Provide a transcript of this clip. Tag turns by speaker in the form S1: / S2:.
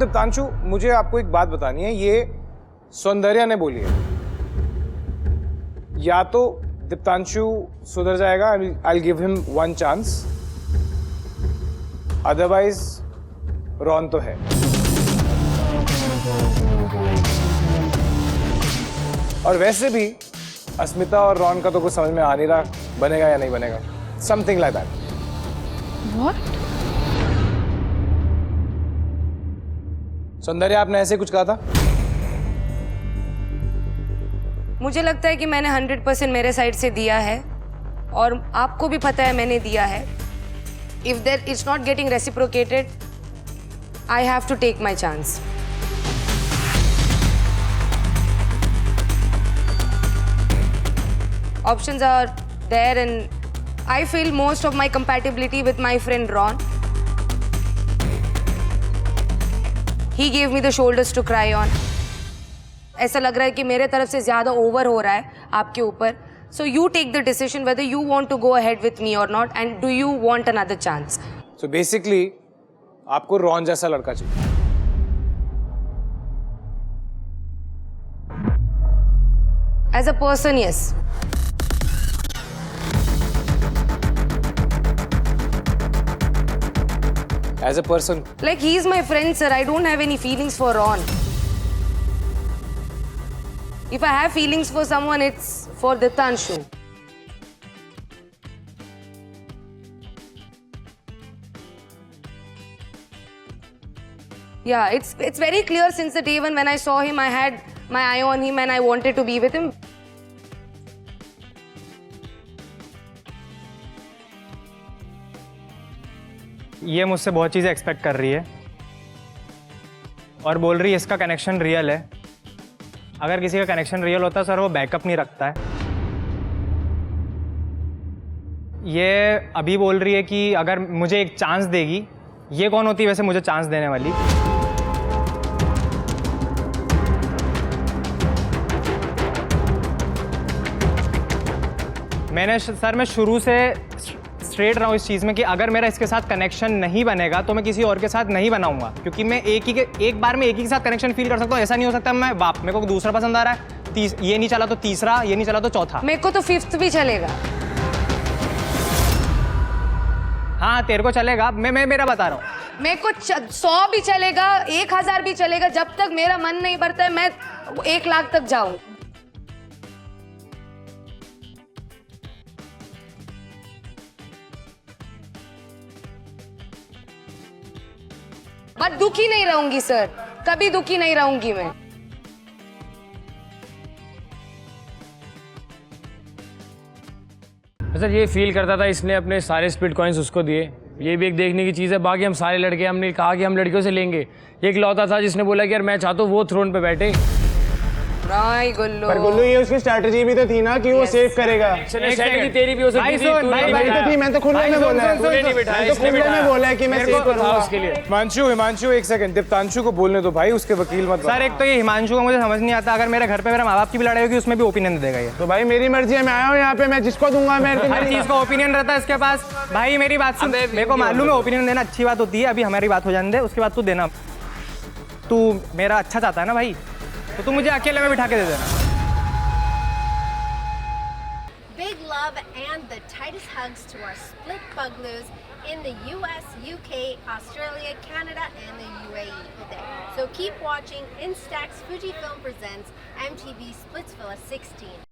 S1: दीप्तांशु, मुझे आपको एक बात बतानी है, ये सौंदर्या ने बोली है। या तो दीप्तांशु सुधर जाएगा, I'll give him one chance, otherwise Ron तो है। और वैसे भी अस्मिता और रॉन का तो कुछ समझ में आ नहीं रहा, बनेगा या नहीं बनेगा, something like that.
S2: What?
S1: Soundarya, आपने ऐसे कुछ कहा था?
S3: मुझे लगता है कि मैंने 100% मेरे साइड से दिया है और आपको भी पता है मैंने दिया है। If there it's not getting reciprocated, I have to take my chance. Options are there and I feel most of my compatibility with my friend Ron. He gave me the shoulders to cry on. ऐसा लग रहा है कि मेरे तरफ से ज़्यादा over हो रहा है आपके ऊपर. So you take the decision whether you want to go ahead with me or not and do you want another chance.
S1: So basically आपको रॉन जैसा लड़का चाहिए.
S3: As a person, yes.
S1: As a person.
S3: Like he is my friend, sir. I don't have any feelings for Ron. If I have feelings for someone, it's for Diptanshu. Yeah, it's very clear since the day when I saw him, I had my eye on him and I wanted to be with him.
S4: ये मुझसे बहुत चीज़ें expect कर रही है और बोल रही है इसका कनेक्शन रियल है. अगर किसी का कनेक्शन रियल होता है सर, वो बैकअप नहीं रखता है. ये अभी बोल रही है कि अगर मुझे एक चांस देगी. ये कौन होती है वैसे मुझे चांस देने वाली? मैं शुरू से स्ट्रेट रहा हूँ इस चीज़ में कि अगर मेरा इसके साथ कनेक्शन नहीं बनेगा तो मैं किसी और के साथ नहीं बनाऊंगा, क्योंकि मैं एक बार में एक ही के साथ कनेक्शन फील कर सकता हूँ. ऐसा नहीं हो सकता मैं बाप मेरे को दूसरा पसंद आ रहा है, ये नहीं चला तो तीसरा, ये नहीं चला तो चौथा.
S3: मेरे को तो 5th भी चलेगा.
S4: हाँ तेरे को चलेगा, मैं मेरा बता रहा हूँ.
S3: मेरे को 100 भी चलेगा, 1000 भी चलेगा. जब तक मेरा मन नहीं भरता है मैं 1 लाख तक जाऊं. बट दुखी नहीं रहूंगी सर, कभी दुखी नहीं रहूंगी मैं.
S5: सर ये फील करता था इसने अपने सारे स्पिट कॉइन्स उसको दिए. ये भी एक देखने की चीज़ है. बाकी हम सारे लड़के, हमने कहा कि हम लड़कियों से लेंगे. एक लौता था जिसने बोला कि यार मैं चाहता हूँ वो थ्रोन पे बैठे.
S3: गुल्लू,
S6: पर गुल्लू ये उसकी स्ट्रैटेजी भी तो थी ना कि वो सेव करेगा.
S5: स्ट्रैटेजी तेरी भी हो सकती थी, तूने
S6: मैं तो खुले में बोला है.
S5: नहीं बिठाया,
S6: मैं तो खुले में बोला है कि मैं सेव करूंगा
S5: उसके लिए.
S1: हिमांशु एक सेकंड, दीप्तांशु को बोलने दो भाई, उसके वकील मत.
S4: सर एक तो ये हिमांशु का मुझे समझ नहीं आता. अगर मेरे घर पे मेरे माँ बाप की भी लड़ाई होगी उसमें भी ओपिनियन देगा ये.
S6: तो भाई मेरी मर्जी है, मैं आया हूँ यहाँ पे, मैं जिसको दूंगा.
S4: हर चीज का ओपिनियन रहता है इसके पास. भाई मेरी बात सुन, मेरे को मालूम है ओपिनियन देना अच्छी बात होती है. अभी हमारी बात हो जाने दे, उसके बाद तू देना. तू मेरा अच्छा चाहता है ना भाई, तो तू मुझे अकेले में बिठा के दे देना.
S7: Big love and the tightest hugs to our split bugloos in the US, UK, Australia, Canada, and the UAE today. So keep watching Instax Fujifilm presents MTV Splitsvilla 16.